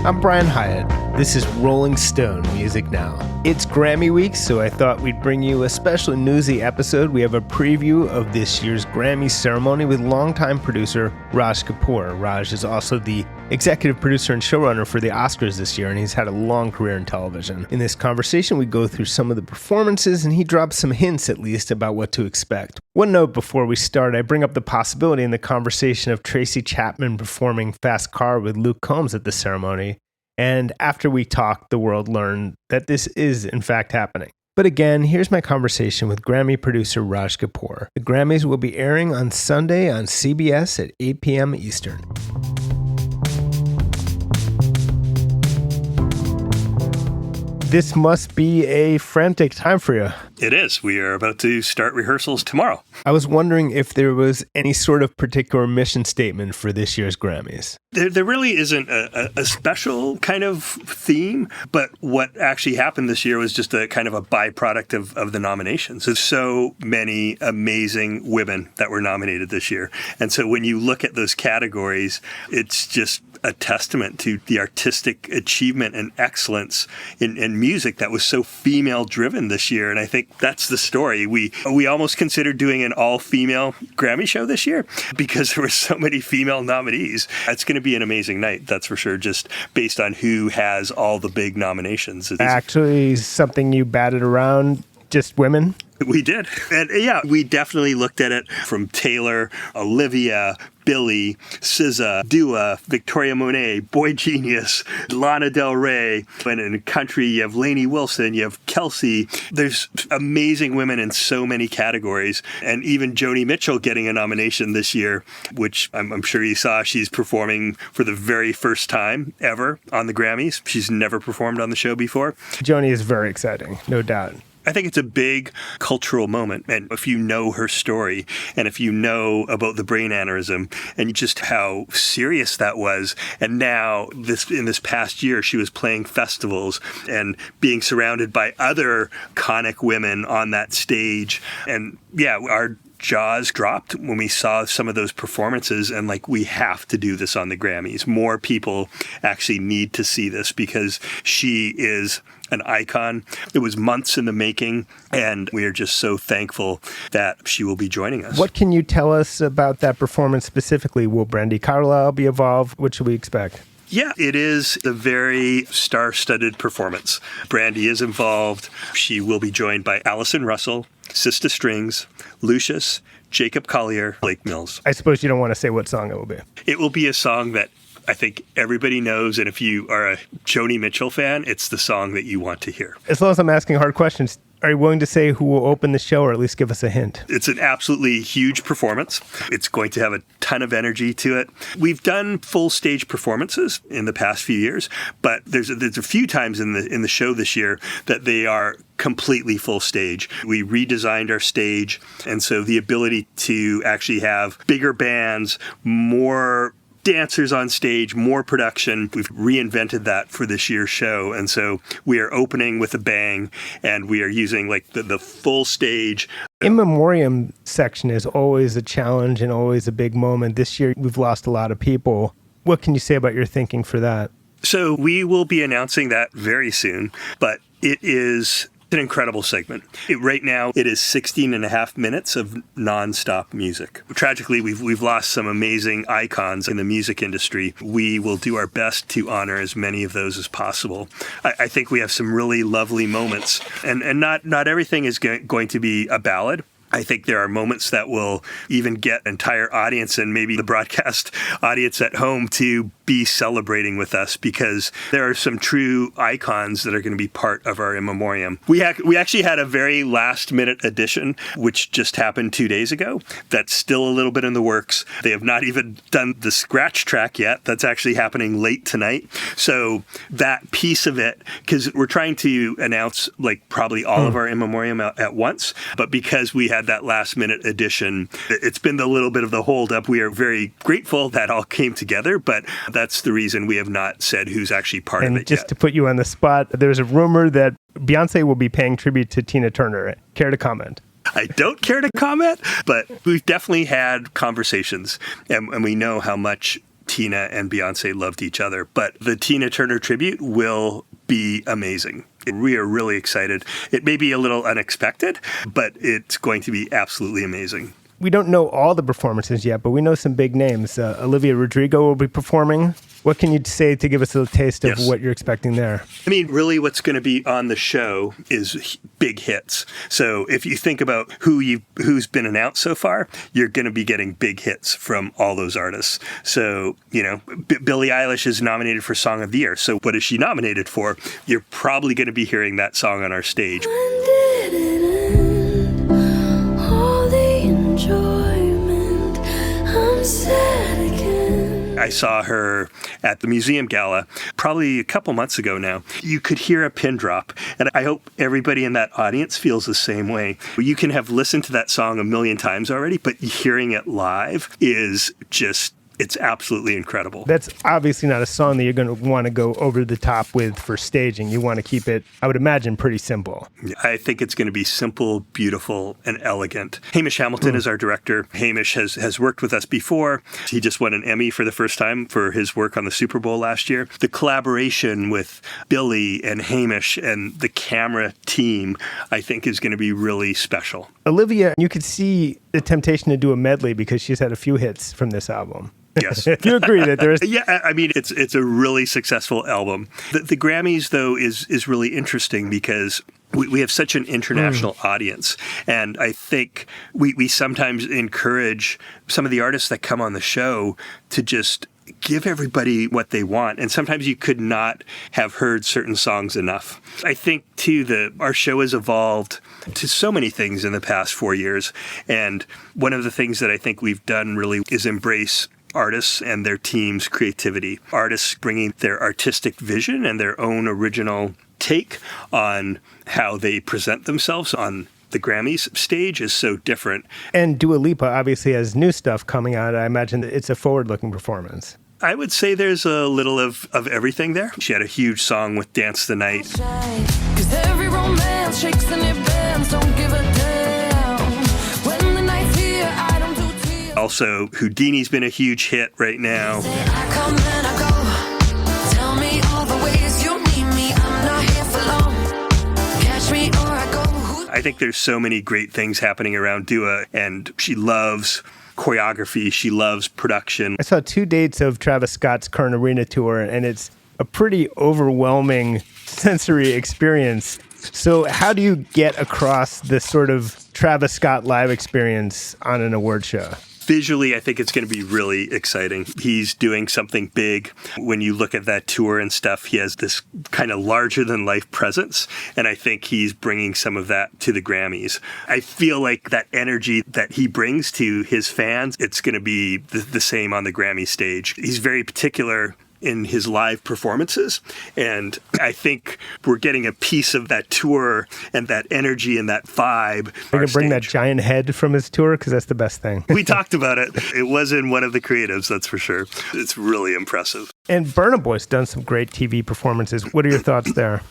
I'm Brian Hyatt. This is Rolling Stone Music Now. It's Grammy week, so I thought we'd bring you a special newsy episode. We have a preview of this year's Grammy ceremony with longtime producer Raj Kapoor. Raj is also the executive producer and showrunner for the Oscars this year, and he's had a long career in television. In this conversation, we go through some of the performances, and he drops some hints, at least, about what to expect. One note before we start, I bring up the possibility in the conversation of Tracy Chapman performing Fast Car with Luke Combs at the ceremony. And after we talked, the world learned that this is, in fact, happening. But again, here's my conversation with Grammy producer Raj Kapoor. The Grammys will be airing on Sunday on CBS at 8 p.m. Eastern. This must be a frantic time for you. It is. We are about to start rehearsals tomorrow. I was wondering if there was any sort of particular mission statement for this year's Grammys. There really isn't a special kind of theme, but what actually happened this year was just a kind of a byproduct of the nominations. There's so many amazing women that were nominated this year. And so when you look at those categories, it's just a testament to the artistic achievement and excellence in music that was so female-driven this year. And I think that's the story. We almost considered doing an all-female Grammy show this year because there were so many female nominees. It's going to be an amazing night, that's for sure, just based on who has all the big nominations. Actually, something you batted around, just women? We did. And yeah, we definitely looked at it from Taylor, Olivia, Billie, SZA, Dua, Victoria Monet, Boy Genius, Lana Del Rey. And in country, you have Lainey Wilson, you have Kelsey. There's amazing women in so many categories. And even Joni Mitchell getting a nomination this year, which I'm sure you saw. She's performing for the very first time ever on the Grammys. She's never performed on the show before. Joni is very exciting, no doubt. I think it's a big cultural moment. And if you know her story and if you know about the brain aneurysm and just how serious that was, and now in this past year, she was playing festivals and being surrounded by other iconic women on that stage. And yeah, our jaws dropped when we saw some of those performances, and we have to do this on the Grammys. More people actually need to see this because she is an icon. It was months in the making, and we are just so thankful that she will be joining us. What can you tell us about that performance specifically? Will Brandi Carlile be involved? What should we expect? Yeah, it is a very star-studded performance. Brandi is involved. She will be joined by Allison Russell, Sista Strings, Lucius, Jacob Collier, Blake Mills. I suppose you don't want to say what song it will be. It will be a song that I think everybody knows, and if you are a Joni Mitchell fan, it's the song that you want to hear. As long as I'm asking hard questions, are you willing to say who will open the show or at least give us a hint? It's an absolutely huge performance. It's going to have a ton of energy to it. We've done full stage performances in the past few years, but there's a few times in the show this year that they are completely full stage. We redesigned our stage, and so the ability to actually have bigger bands, more dancers on stage, more production. We've reinvented that for this year's show. And so we are opening with a bang, and we are using the full stage. In memoriam section is always a challenge and always a big moment. This year, we've lost a lot of people. What can you say about your thinking for that? So we will be announcing that very soon, but it is an incredible segment. Right now, it is 16 and a half minutes of nonstop music. Tragically, we've lost some amazing icons in the music industry. We will do our best to honor as many of those as possible. I think we have some really lovely moments, and not everything is going to be a ballad. I think there are moments that will even get an entire audience and maybe the broadcast audience at home to be celebrating with us, because there are some true icons that are going to be part of our in memoriam. We actually had a very last minute addition, which just happened 2 days ago. That's still a little bit in the works. They have not even done the scratch track yet. That's actually happening late tonight. So that piece of it, because we're trying to announce probably all of our in memoriam at once, but because we had that last minute addition, it's been a little bit of the hold up. We are very grateful that all came together, but that's the reason we have not said who's actually part of it just yet. To put you on the spot, there's a rumor that Beyoncé will be paying tribute to Tina Turner. Care to comment? I don't care to comment, but we've definitely had conversations, and we know how much Tina and Beyoncé loved each other. But the Tina Turner tribute will be amazing. We are really excited. It may be a little unexpected, but it's going to be absolutely amazing. We don't know all the performances yet, but we know some big names. Olivia Rodrigo will be performing. What can you say to give us a taste of what you're expecting there? I mean, really what's going to be on the show is big hits. So if you think about who's been announced so far, you're going to be getting big hits from all those artists. So, Billie Eilish is nominated for Song of the Year. So what is she nominated for? You're probably going to be hearing that song on our stage. When did it end? All the enjoyment, I'm sad again. I saw her at the museum gala probably a couple months ago now. You could hear a pin drop, and I hope everybody in that audience feels the same way. You can have listened to that song a million times already, but hearing it live is just... it's absolutely incredible. That's obviously not a song that you're going to want to go over the top with for staging. You want to keep it, I would imagine, pretty simple. I think it's going to be simple, beautiful, and elegant. Hamish Hamilton is our director. Hamish has worked with us before. He just won an Emmy for the first time for his work on the Super Bowl last year. The collaboration with Billie and Hamish and the camera team, I think, is going to be really special. Olivia, you could see the temptation to do a medley because she's had a few hits from this album. Yes. You agree that there is... Yeah, I mean, it's a really successful album. The Grammys, though, is really interesting because we have such an international audience. And I think we sometimes encourage some of the artists that come on the show to just give everybody what they want. And sometimes you could not have heard certain songs enough. I think, too, that our show has evolved to so many things in the past 4 years. And one of the things that I think we've done really is embrace artists and their team's creativity. Artists bringing their artistic vision and their own original take on how they present themselves on the Grammys stage is so different. And Dua Lipa obviously has new stuff coming out. I imagine that it's a forward-looking performance. I would say there's a little of everything there. She had a huge song with Dance the Night. 'Cause every romance shakes and it bends, don't give a damn. When the night's here, I don't do tears. Also, Houdini's been a huge hit right now. Say I come and I go. Tell me all the ways you need me. I'm not here for long. Catch me or I go. I think there's so many great things happening around Dua, and she loves choreography. She loves production. I saw 2 dates of Travis Scott's current arena tour, and it's a pretty overwhelming sensory experience. So how do you get across this sort of Travis Scott live experience on an award show? Visually, I think it's going to be really exciting. He's doing something big. When you look at that tour and stuff, he has this kind of larger-than-life presence, and I think he's bringing some of that to the Grammys. I feel like that energy that he brings to his fans, it's going to be the same on the Grammy stage. He's very particular in his live performances, and I think we're getting a piece of that tour and that energy and that vibe. Are you going to bring that giant head from his tour? Because that's the best thing. We talked about it. It was in one of the creatives, that's for sure. It's really impressive. And Burna Boy's done some great TV performances. What are your thoughts there?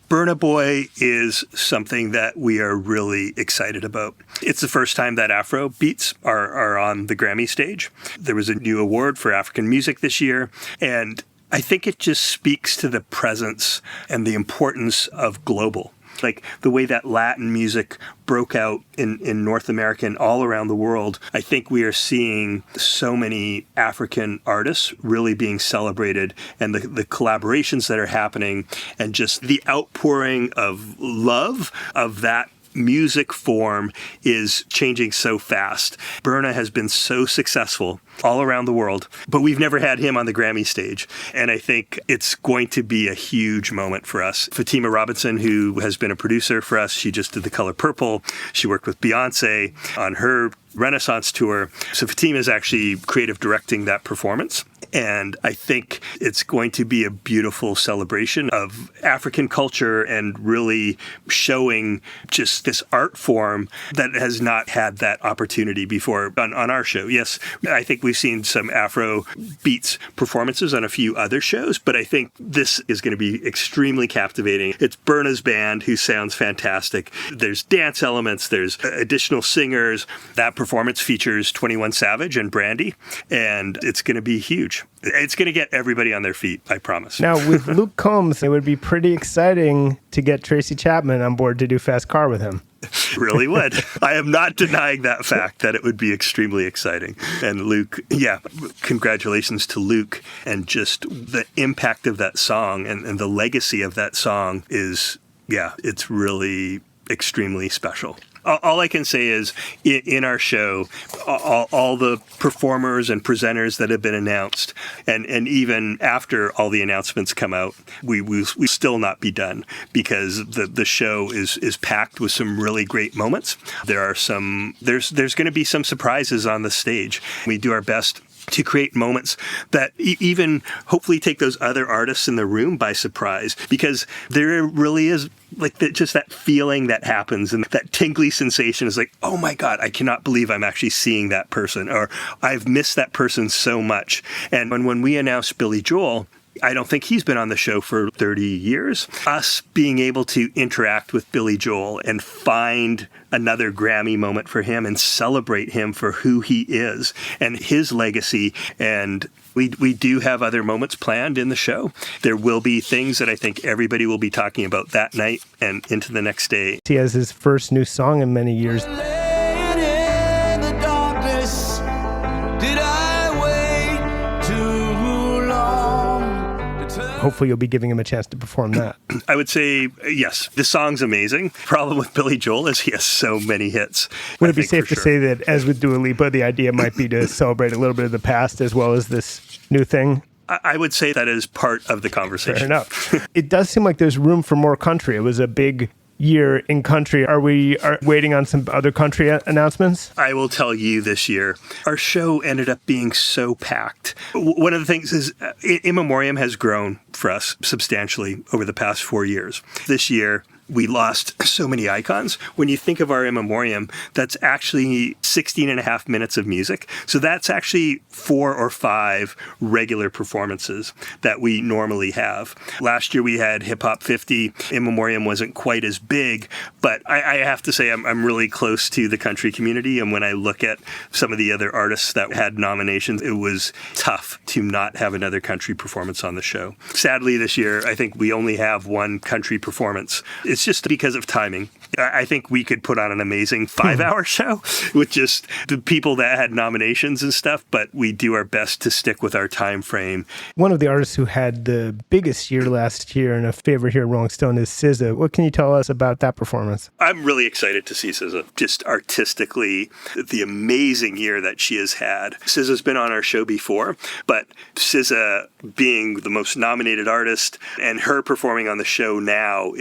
Burna Boy is something that we are really excited about. It's the first time that Afro beats are on the Grammy stage. There was a new award for African music this year, and I think it just speaks to the presence and the importance of global. Like the way that Latin music broke out in North America and all around the world, I think we are seeing so many African artists really being celebrated, and the collaborations that are happening and just the outpouring of love of that music form is changing so fast. Burna has been so successful all around the world, but we've never had him on the Grammy stage. And I think it's going to be a huge moment for us. Fatima Robinson, who has been a producer for us, she just did The Color Purple. She worked with Beyoncé on her Renaissance tour. So Fatima is actually creative directing that performance. And I think it's going to be a beautiful celebration of African culture and really showing just this art form that has not had that opportunity before on our show. Yes, I think we've seen some Afro beats performances on a few other shows, but I think this is going to be extremely captivating. It's Burna's band, who sounds fantastic. There's dance elements, there's additional singers. That performance features 21 Savage and Brandy, and it's going to be huge. stage. It's going to get everybody on their feet, I promise. Now, with Luke Combs, it would be pretty exciting to get Tracy Chapman on board to do Fast Car with him. Really would. I am not denying that fact, that it would be extremely exciting. And Luke, congratulations to Luke. And just the impact of that song and the legacy of that song is, it's really extremely special. All I can say is, in our show, all the performers and presenters that have been announced, and even after all the announcements come out, we still not be done, because the show is packed with some really great moments. There's going to be some surprises on the stage. We do our best to create moments that even hopefully take those other artists in the room by surprise, because there really is just that feeling that happens, and that tingly sensation is like, oh my God, I cannot believe I'm actually seeing that person, or I've missed that person so much. And when we announced Billy Joel, I don't think he's been on the show for 30 years. Us being able to interact with Billy Joel and find another Grammy moment for him and celebrate him for who he is and his legacy. And we do have other moments planned in the show. There will be things that I think everybody will be talking about that night and into the next day. He has his first new song in many years. Hopefully you'll be giving him a chance to perform that. I would say, yes, the song's amazing. Problem with Billy Joel is he has so many hits. Would it be safe to say that, as with Dua Lipa, the idea might be to celebrate a little bit of the past as well as this new thing? I would say that is part of the conversation. Fair enough. It does seem like there's room for more country. It was a big year in country. Are we waiting on some other country announcements? I will tell you, this year, our show ended up being so packed. One of the things is In Memoriam has grown for us substantially over the past 4 years. This year, we lost so many icons. When you think of our In Memoriam, that's actually 16 and a half minutes of music. So that's actually 4 or 5 regular performances that we normally have. Last year we had Hip Hop 50. In Memoriam wasn't quite as big, but I have to say I'm really close to the country community. And when I look at some of the other artists that had nominations, it was tough to not have another country performance on the show. Sadly, this year, I think we only have one country performance. It's just because of timing. I think we could put on an amazing 5-hour show with just the people that had nominations and stuff, but we do our best to stick with our time frame. One of the artists who had the biggest year last year and a favorite here at Rolling Stone is SZA. What can you tell us about that performance? I'm really excited to see SZA. Just artistically, the amazing year that she has had. SZA's been on our show before, but SZA being the most nominated artist and her performing on the show now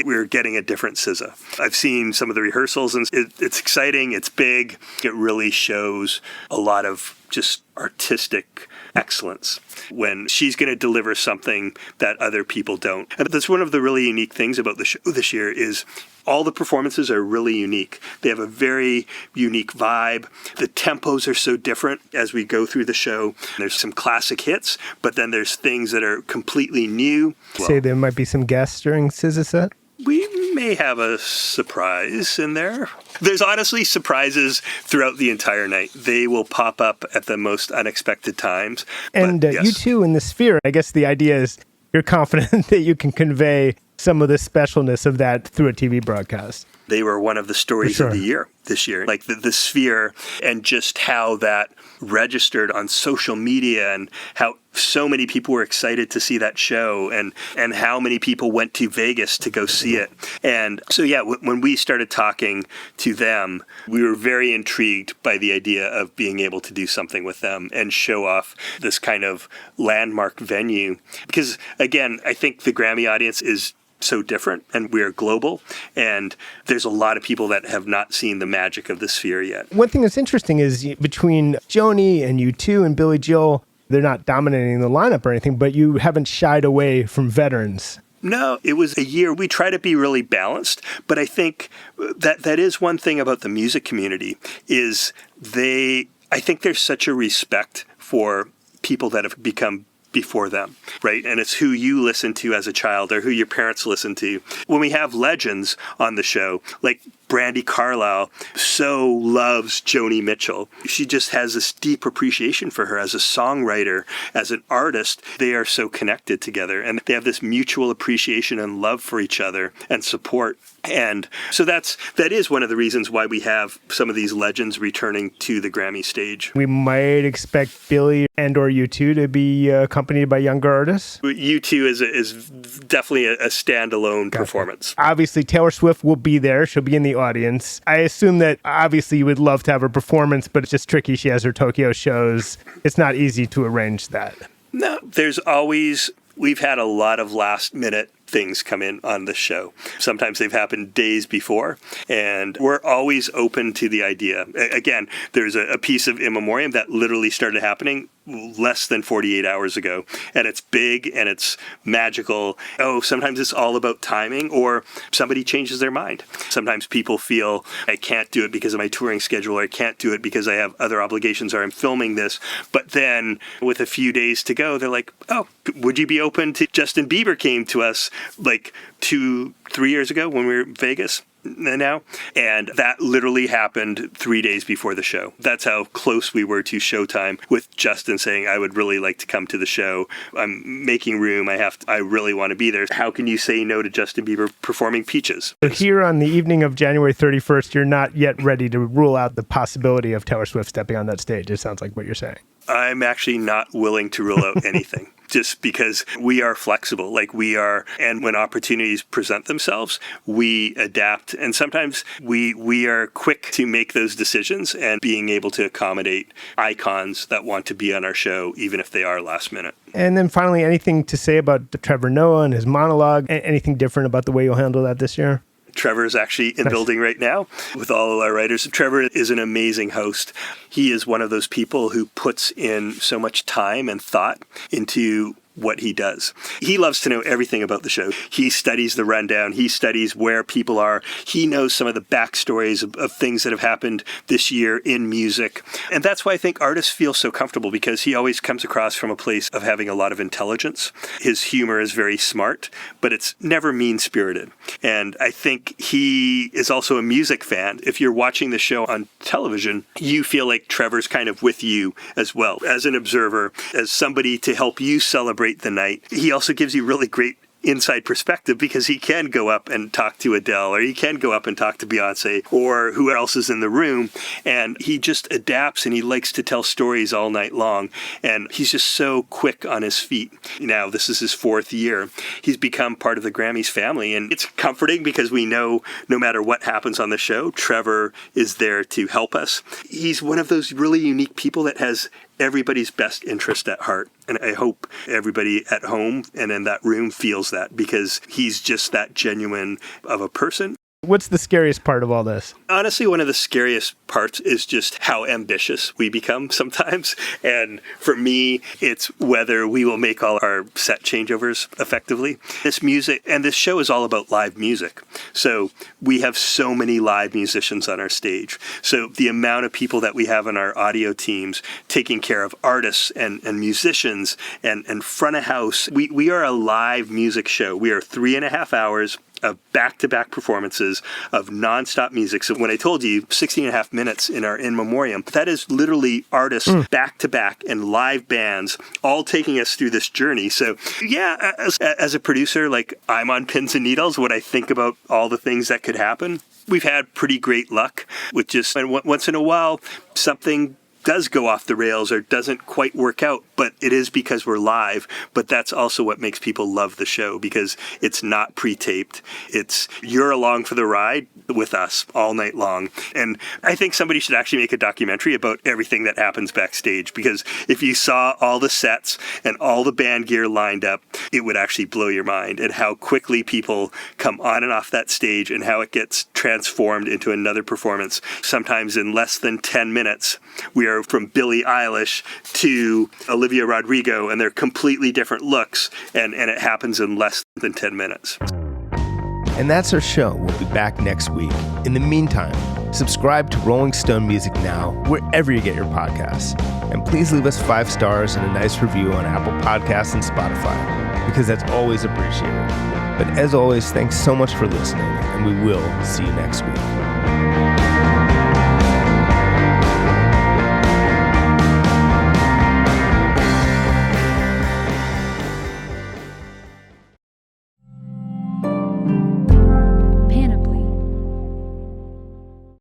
we're getting a different SZA. I've seen some of the rehearsals, and it's exciting, it's big. It really shows a lot of just artistic excellence when she's going to deliver something that other people don't. And that's one of the really unique things about the show this year is all the performances are really unique. They have a very unique vibe. The tempos are so different as we go through the show. There's some classic hits, but then there's things that are completely new. Say there might be some guests during SZA set? We may have a surprise in there. There's honestly surprises throughout the entire night. They will pop up at the most unexpected times. And yes. You two in the Sphere, I guess the idea is you're confident that you can convey some of the specialness of that through a TV broadcast. They were one of the stories of the year this year. Like the Sphere, and just how that registered on social media, and how so many people were excited to see that show, and how many people went to Vegas to go see it. And so, when we started talking to them, we were very intrigued by the idea of being able to do something with them and show off this kind of landmark venue. Because, again, I think the Grammy audience is so different, and we're global, and there's a lot of people that have not seen the magic of the Sphere yet. One thing that's interesting is between Joni and U2 and Billy Joel, they're not dominating the lineup or anything, but you haven't shied away from veterans. No, it was a year. We try to be really balanced, but I think that is one thing about the music community is I think there's such a respect for people that have become before them, right? And it's who you listen to as a child or who your parents listen to. When we have legends on the show, like Brandi Carlile so loves Joni Mitchell. She just has this deep appreciation for her as a songwriter, as an artist. They are so connected together, and they have this mutual appreciation and love for each other and support. And so that is one of the reasons why we have some of these legends returning to the Grammy stage. We might expect Billie and or U2 to be accompanied by younger artists. U2 is definitely a standalone performance. Obviously, Taylor Swift will be there. She'll be in the audience. I assume that obviously you would love to have her performance, but it's just tricky. She has her Tokyo shows. It's not easy to arrange that. No, we've had a lot of last minute things come in on the show. Sometimes they've happened days before, and we're always open to the idea. Again, there's a piece of In Memoriam that literally started happening less than 48 hours ago, and it's big and it's magical. Sometimes it's all about timing, or somebody changes their mind. Sometimes people feel, I can't do it because of my touring schedule, or I can't do it because I have other obligations, or I'm filming this. But then with a few days to go, they're like, would you be open to Justin Bieber came to us like 2-3 years ago when we were in Vegas now, and that literally happened 3 days before the show. That's how close we were to showtime, with Justin saying, I would really like to come to the show. I'm making room. I really want to be there. How can you say no to Justin Bieber performing Peaches? So here on the evening of January 31st, you're not yet ready to rule out the possibility of Taylor Swift stepping on that stage. It sounds like what you're saying. I'm actually not willing to rule out anything. Just because we are flexible, and when opportunities present themselves, we adapt. And sometimes we are quick to make those decisions and being able to accommodate icons that want to be on our show, even if they are last minute. And then finally, anything to say about Trevor Noah and his monologue? Anything different about the way you'll handle that this year? Trevor is actually in building right now with all of our writers. Trevor is an amazing host. He is one of those people who puts in so much time and thought into what he does. He loves to know everything about the show. He studies the rundown. He studies where people are. He knows some of the backstories of things that have happened this year in music. And that's why I think artists feel so comfortable, because he always comes across from a place of having a lot of intelligence. His humor is very smart, but it's never mean-spirited. And I think he is also a music fan. If you're watching the show on television, you feel like Trevor's kind of with you as well, as an observer, as somebody to help you celebrate the night. He also gives you really great inside perspective, because he can go up and talk to Adele, or he can go up and talk to Beyonce, or who else is in the room, and he just adapts, and he likes to tell stories all night long, and he's just so quick on his feet. Now, this is his 4th year. He's become part of the Grammys family, and it's comforting because we know no matter what happens on the show, Trevor is there to help us. He's one of those really unique people that has everybody's best interest at heart. And I hope everybody at home and in that room feels that, because he's just that genuine of a person. What's the scariest part of all this? Honestly, one of the scariest parts is just how ambitious we become sometimes. And for me, it's whether we will make all our set changeovers effectively. This music and this show is all about live music. So we have so many live musicians on our stage. So the amount of people that we have in our audio teams taking care of artists and musicians and front of house, we are a live music show. We are 3.5 hours of back-to-back performances of nonstop music. So when I told you 16.5 minutes in our In Memoriam, that is literally artists back-to-back and live bands all taking us through this journey. So yeah, as a producer, I'm on pins and needles when I think about all the things that could happen. We've had pretty great luck with just, and once in a while, something does go off the rails or doesn't quite work out, but it is because we're live. But that's also what makes people love the show, because it's not pre-taped. It's you're along for the ride with us all night long. And I think somebody should actually make a documentary about everything that happens backstage, because if you saw all the sets and all the band gear lined up, it would actually blow your mind, and how quickly people come on and off that stage and how it gets transformed into another performance. Sometimes in less than 10 minutes, we are from Billie Eilish to Olivia Rodrigo, and they're completely different looks, and it happens in less than 10 minutes. And that's our show. We'll be back next week. In the meantime, subscribe to Rolling Stone Music Now, wherever you get your podcasts. And please leave us 5 stars and a nice review on Apple Podcasts and Spotify, because that's always appreciated. But as always, thanks so much for listening, and we will see you next week.